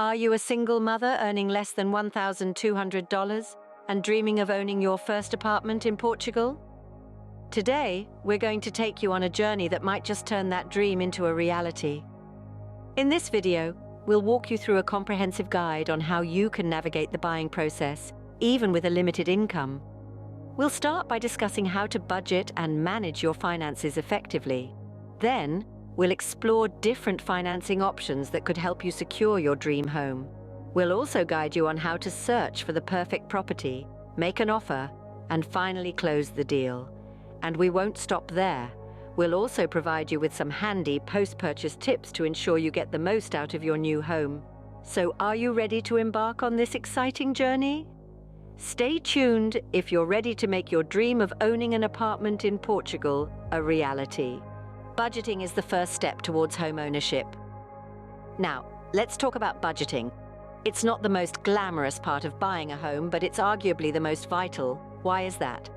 Are you a single mother earning less than $1,200 and dreaming of owning your first apartment in Portugal? Today, we're going to take you on a journey that might just turn that dream into a reality. In this video, we'll walk you through a comprehensive guide on how you can navigate the buying process, even with a limited income. We'll start by discussing how to budget and manage your finances effectively. Then, we'll explore different financing options that could help you secure your dream home. We'll also guide you on how to search for the perfect property, make an offer, and finally close the deal. And we won't stop there. We'll also provide you with some handy post-purchase tips to ensure you get the most out of your new home. So are you ready to embark on this exciting journey? Stay tuned if you're ready to make your dream of owning an apartment in Portugal a reality. Budgeting is the first step towards home ownership. Now, let's talk about budgeting. It's not the most glamorous part of buying a home, but it's arguably the most vital. Why is that?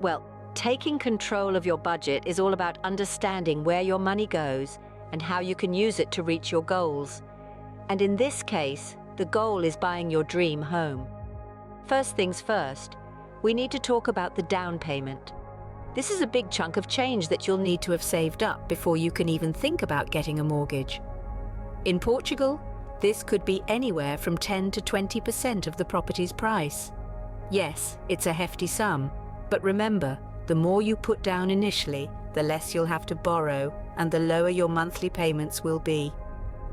Well, taking control of your budget is all about understanding where your money goes and how you can use it to reach your goals. And in this case, the goal is buying your dream home. First things first, we need to talk about the down payment. This is a big chunk of change that you'll need to have saved up before you can even think about getting a mortgage. In Portugal, this could be anywhere from 10 to 20% of the property's price. Yes, it's a hefty sum, but remember, the more you put down initially, the less you'll have to borrow and the lower your monthly payments will be.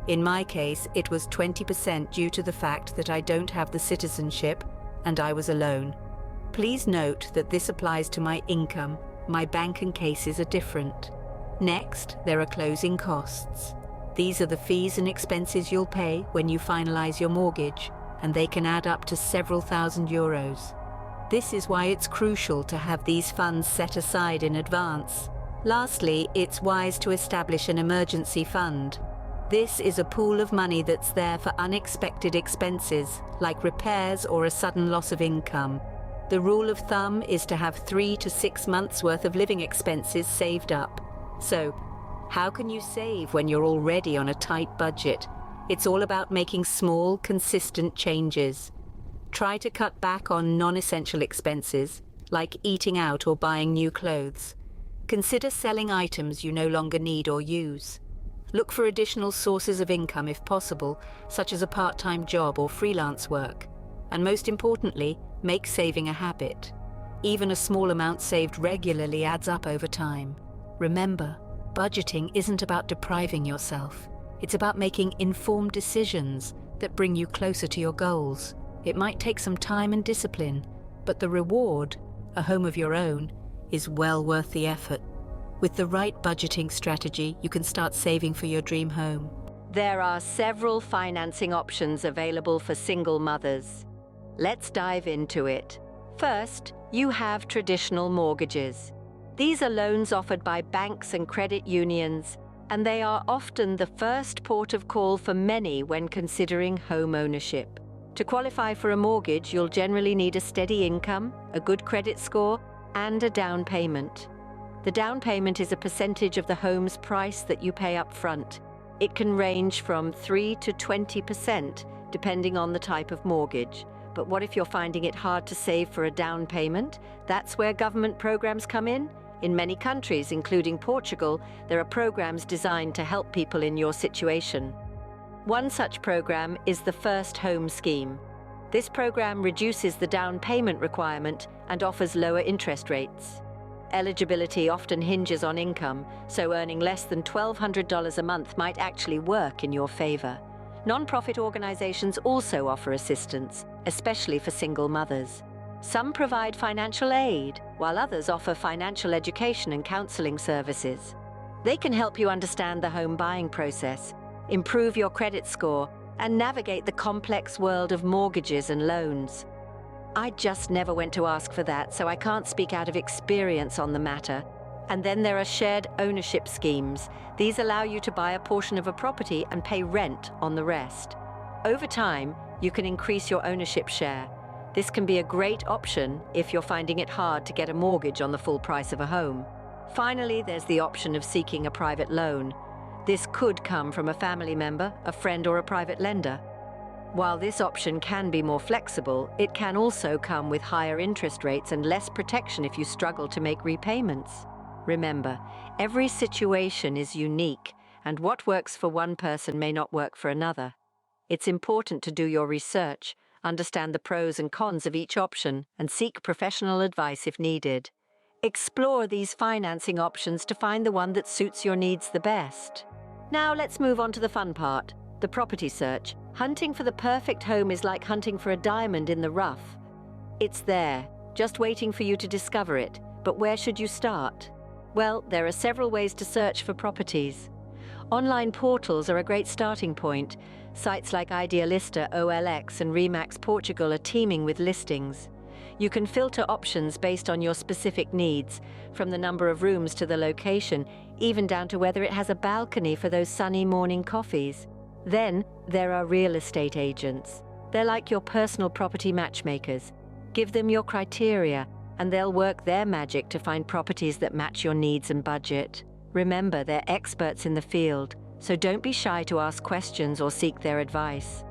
In my case, it was 20% due to the fact that I don't have the citizenship and I was alone. Please note that this applies to my income. My bank and cases are different. Next, there are closing costs. These are the fees and expenses you'll pay when you finalize your mortgage, and they can add up to several thousand euros. This is why it's crucial to have these funds set aside in advance. Lastly, it's wise to establish an emergency fund. This is a pool of money that's there for unexpected expenses, like repairs or a sudden loss of income. The rule of thumb is to have 3 to 6 months' worth of living expenses saved up. So, how can you save when you're already on a tight budget? It's all about making small, consistent changes. Try to cut back on non-essential expenses, like eating out or buying new clothes. Consider selling items you no longer need or use. Look for additional sources of income if possible, such as a part-time job or freelance work. And most importantly, make saving a habit. Even a small amount saved regularly adds up over time. Remember, budgeting isn't about depriving yourself. It's about making informed decisions that bring you closer to your goals. It might take some time and discipline, but the reward, a home of your own, is well worth the effort. With the right budgeting strategy, you can start saving for your dream home. There are several financing options available for single mothers. Let's dive into it. First, you have traditional mortgages. These are loans offered by banks and credit unions, and they are often the first port of call for many when considering home ownership. To qualify for a mortgage, you'll generally need a steady income, a good credit score, and a down payment. The down payment is a percentage of the home's price that you pay up front. It can range from 3 to 20%, depending on the type of mortgage. But what if you're finding it hard to save for a down payment? That's where government programs come in. In many countries, including Portugal, there are programs designed to help people in your situation. One such program is the First Home Scheme. This program reduces the down payment requirement and offers lower interest rates. Eligibility often hinges on income, so earning less than $1,200 a month might actually work in your favor. Non-profit organizations also offer assistance, especially for single mothers. Some provide financial aid, while others offer financial education and counseling services. They can help you understand the home buying process, improve your credit score, and navigate the complex world of mortgages and loans. I just never went to ask for that, so I can't speak out of experience on the matter. And then there are shared ownership schemes. These allow you to buy a portion of a property and pay rent on the rest. Over time, you can increase your ownership share. This can be a great option if you're finding it hard to get a mortgage on the full price of a home. Finally, there's the option of seeking a private loan. This could come from a family member, a friend, or a private lender. While this option can be more flexible, it can also come with higher interest rates and less protection if you struggle to make repayments. Remember, every situation is unique, and what works for one person may not work for another. It's important to do your research, understand the pros and cons of each option, and seek professional advice if needed. Explore these financing options to find the one that suits your needs the best. Now let's move on to the fun part, the property search. Hunting for the perfect home is like hunting for a diamond in the rough. It's there, just waiting for you to discover it. But where should you start? Well, there are several ways to search for properties. Online portals are a great starting point. Sites like Idealista, OLX, and Remax Portugal are teeming with listings. You can filter options based on your specific needs, from the number of rooms to the location, even down to whether it has a balcony for those sunny morning coffees. Then, there are real estate agents. They're like your personal property matchmakers. Give them your criteria, and they'll work their magic to find properties that match your needs and budget. Remember, they're experts in the field, so don't be shy to ask questions or seek their advice.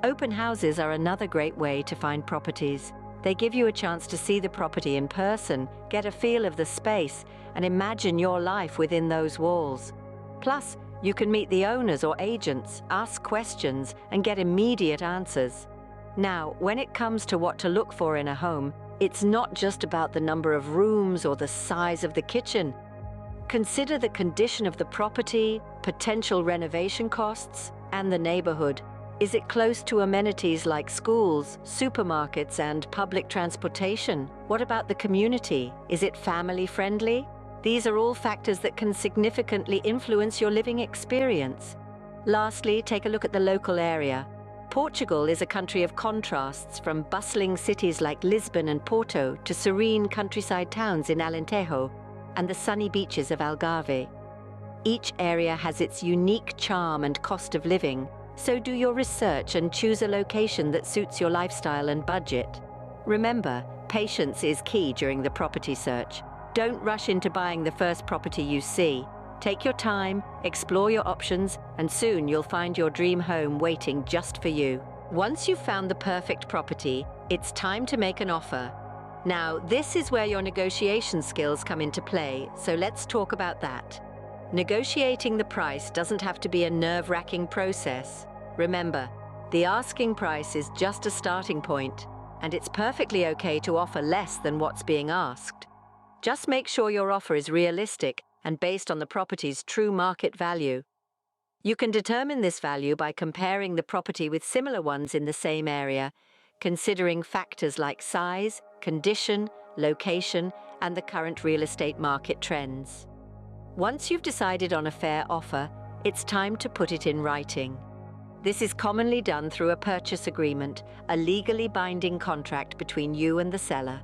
Open houses are another great way to find properties. They give you a chance to see the property in person, get a feel of the space, and imagine your life within those walls. Plus, you can meet the owners or agents, ask questions, and get immediate answers. Now, when it comes to what to look for in a home, it's not just about the number of rooms or the size of the kitchen. Consider the condition of the property, potential renovation costs, and the neighborhood. Is it close to amenities like schools, supermarkets, and public transportation? What about the community? Is it family-friendly? These are all factors that can significantly influence your living experience. Lastly, take a look at the local area. Portugal is a country of contrasts, from bustling cities like Lisbon and Porto to serene countryside towns in Alentejo and the sunny beaches of Algarve. Each area has its unique charm and cost of living, so do your research and choose a location that suits your lifestyle and budget. Remember, patience is key during the property search. Don't rush into buying the first property you see. Take your time, explore your options, and soon you'll find your dream home waiting just for you. Once you've found the perfect property, it's time to make an offer. Now, this is where your negotiation skills come into play, so let's talk about that. Negotiating the price doesn't have to be a nerve-wracking process. Remember, the asking price is just a starting point, and it's perfectly okay to offer less than what's being asked. Just make sure your offer is realistic and based on the property's true market value. You can determine this value by comparing the property with similar ones in the same area, considering factors like size, condition, location, and the current real estate market trends. Once you've decided on a fair offer, it's time to put it in writing. This is commonly done through a purchase agreement, a legally binding contract between you and the seller.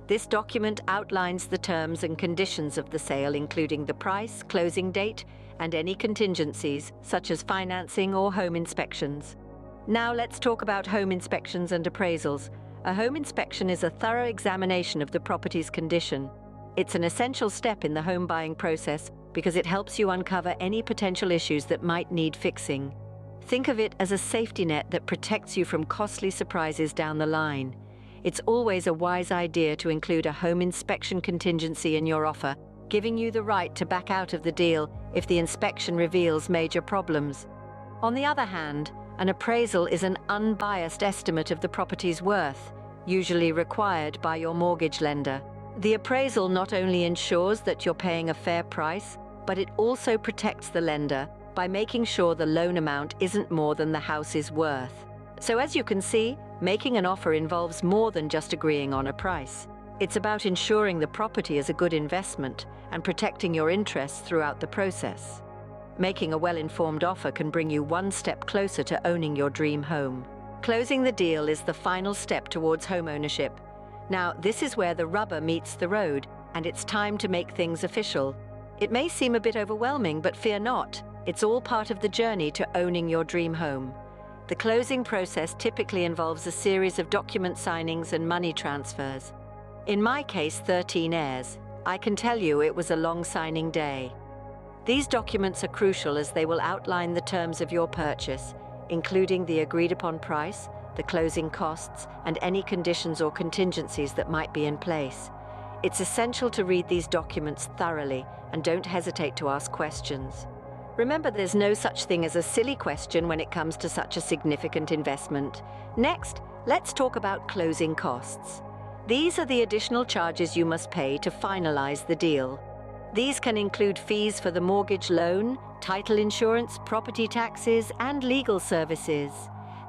This document outlines the terms and conditions of the sale, including the price, closing date, and any contingencies, such as financing or home inspections. Now let's talk about home inspections and appraisals. A home inspection is a thorough examination of the property's condition. It's an essential step in the home buying process because it helps you uncover any potential issues that might need fixing. Think of it as a safety net that protects you from costly surprises down the line. It's always a wise idea to include a home inspection contingency in your offer, giving you the right to back out of the deal if the inspection reveals major problems. On the other hand, an appraisal is an unbiased estimate of the property's worth, usually required by your mortgage lender. The appraisal not only ensures that you're paying a fair price, but it also protects the lender by making sure the loan amount isn't more than the house is worth. So as you can see, making an offer involves more than just agreeing on a price. It's about ensuring the property is a good investment and protecting your interests throughout the process. Making a well-informed offer can bring you one step closer to owning your dream home. Closing the deal is the final step towards home ownership. Now, this is where the rubber meets the road, and it's time to make things official. It may seem a bit overwhelming, but fear not. It's all part of the journey to owning your dream home. The closing process typically involves a series of document signings and money transfers. In my case, 13 heirs. I can tell you it was a long signing day. These documents are crucial as they will outline the terms of your purchase, including the agreed-upon price, the closing costs, and any conditions or contingencies that might be in place. It's essential to read these documents thoroughly and don't hesitate to ask questions. Remember, there's no such thing as a silly question when it comes to such a significant investment. Next, let's talk about closing costs. These are the additional charges you must pay to finalize the deal. These can include fees for the mortgage loan, title insurance, property taxes, and legal services.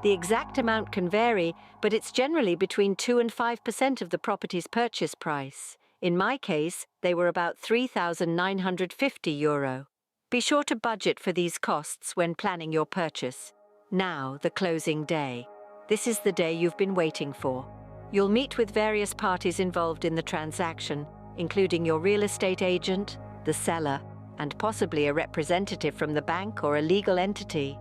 The exact amount can vary, but it's generally between 2 and 5% of the property's purchase price. In my case, they were about €3,950. Be sure to budget for these costs when planning your purchase. Now, the closing day. This is the day you've been waiting for. You'll meet with various parties involved in the transaction, including your real estate agent, the seller, and possibly a representative from the bank or a legal entity.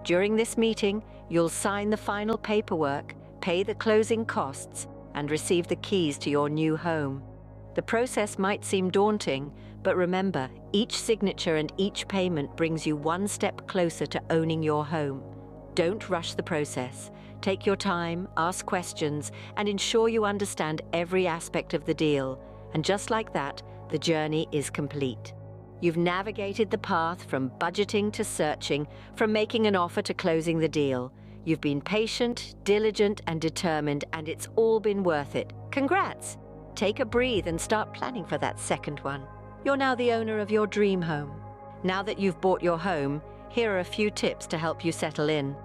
During this meeting, you'll sign the final paperwork, pay the closing costs, and receive the keys to your new home. The process might seem daunting, but remember, each signature and each payment brings you one step closer to owning your home. Don't rush the process. Take your time, ask questions, and ensure you understand every aspect of the deal. And just like that, the journey is complete. You've navigated the path from budgeting to searching, from making an offer to closing the deal. You've been patient, diligent, and determined, and it's all been worth it. Congrats! Take a breathe and start planning for that second one. You're now the owner of your dream home. Now that you've bought your home, here are a few tips to help you settle in.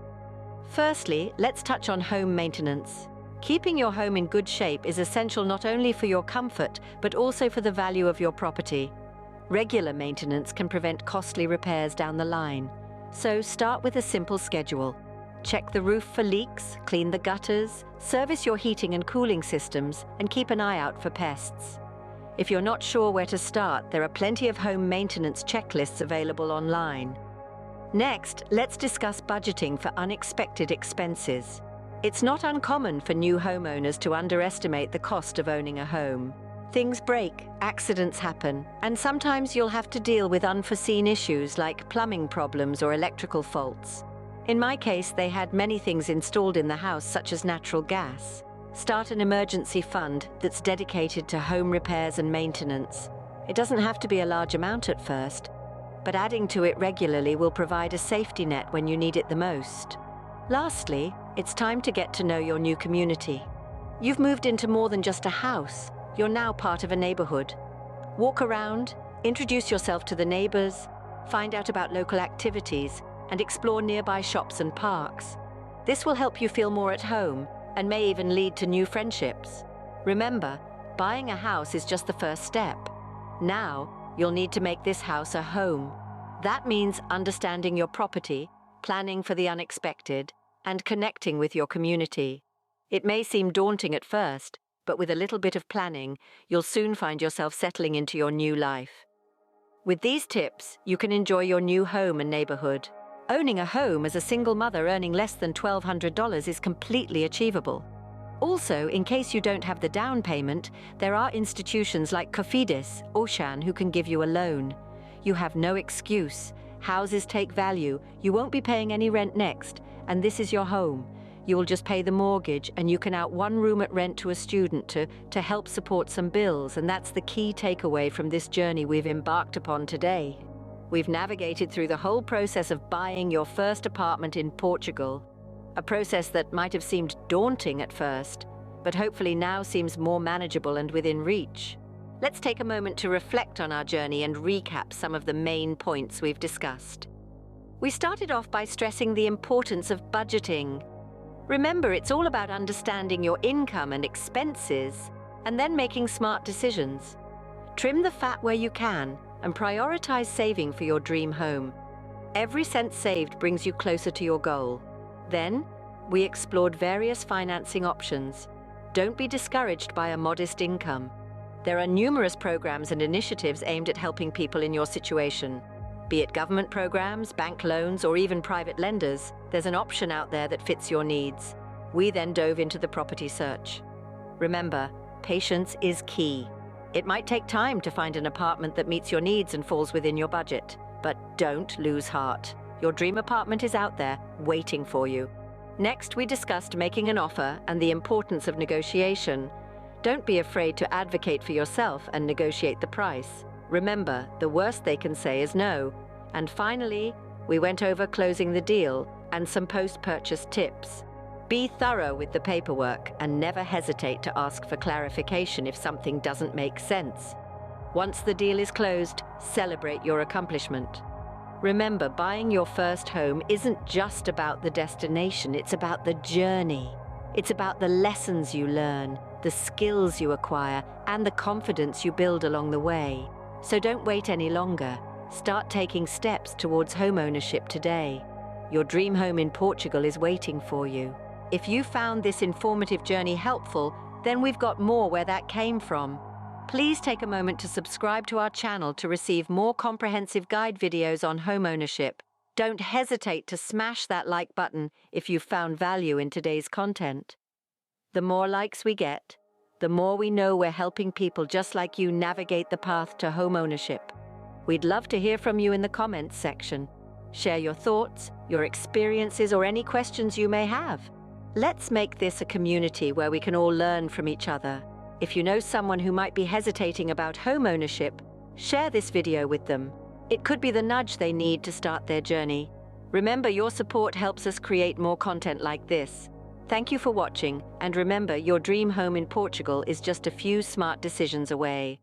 Firstly, let's touch on home maintenance. Keeping your home in good shape is essential not only for your comfort, but also for the value of your property. Regular maintenance can prevent costly repairs down the line. So start with a simple schedule. Check the roof for leaks, clean the gutters, service your heating and cooling systems, and keep an eye out for pests. If you're not sure where to start, there are plenty of home maintenance checklists available online. Next, let's discuss budgeting for unexpected expenses. It's not uncommon for new homeowners to underestimate the cost of owning a home. Things break, accidents happen, and sometimes you'll have to deal with unforeseen issues like plumbing problems or electrical faults. In my case, they had many things installed in the house, such as natural gas. Start an emergency fund that's dedicated to home repairs and maintenance. It doesn't have to be a large amount at first, but adding to it regularly will provide a safety net when you need it the most. Lastly, it's time to get to know your new community. You've moved into more than just a house. You're now part of a neighborhood. Walk around, introduce yourself to the neighbors, find out about local activities, and explore nearby shops and parks. This will help you feel more at home and may even lead to new friendships. Remember, buying a house is just the first step. Now, you'll need to make this house a home. That means understanding your property, planning for the unexpected, and connecting with your community. It may seem daunting at first, but with a little bit of planning, you'll soon find yourself settling into your new life. With these tips, you can enjoy your new home and neighborhood. Owning a home as a single mother earning less than $1,200 is completely achievable. Also, in case you don't have the down payment, there are institutions like Cofidis, Ocean who can give you a loan. You have no excuse. Houses take value, you won't be paying any rent next, and this is your home. You will just pay the mortgage and you can out one room at rent to a student to help support some bills, and that's the key takeaway from this journey we've embarked upon today. We've navigated through the whole process of buying your first apartment in Portugal, a process that might have seemed daunting at first, but hopefully now seems more manageable and within reach. Let's take a moment to reflect on our journey and recap some of the main points we've discussed. We started off by stressing the importance of budgeting. Remember, it's all about understanding your income and expenses, and then making smart decisions. Trim the fat where you can, and prioritize saving for your dream home. Every cent saved brings you closer to your goal. Then, we explored various financing options. Don't be discouraged by a modest income. There are numerous programs and initiatives aimed at helping people in your situation. Be it government programs, bank loans, or even private lenders, there's an option out there that fits your needs. We then dove into the property search. Remember, patience is key. It might take time to find an apartment that meets your needs and falls within your budget, but don't lose heart. Your dream apartment is out there, waiting for you. Next, we discussed making an offer and the importance of negotiation. Don't be afraid to advocate for yourself and negotiate the price. Remember, the worst they can say is no. And finally, we went over closing the deal and some post-purchase tips. Be thorough with the paperwork and never hesitate to ask for clarification if something doesn't make sense. Once the deal is closed, celebrate your accomplishment. Remember, buying your first home isn't just about the destination, it's about the journey. It's about the lessons you learn, the skills you acquire, and the confidence you build along the way. So don't wait any longer. Start taking steps towards home ownership today. Your dream home in Portugal is waiting for you. If you found this informative journey helpful, then we've got more where that came from. Please take a moment to subscribe to our channel to receive more comprehensive guide videos on home ownership. Don't hesitate to smash that like button if you've found value in today's content. The more likes we get, the more we know we're helping people just like you navigate the path to home ownership. We'd love to hear from you in the comments section. Share your thoughts, your experiences, or any questions you may have. Let's make this a community where we can all learn from each other. If you know someone who might be hesitating about home ownership, share this video with them. It could be the nudge they need to start their journey. Remember, your support helps us create more content like this. Thank you for watching, and remember, your dream home in Portugal is just a few smart decisions away.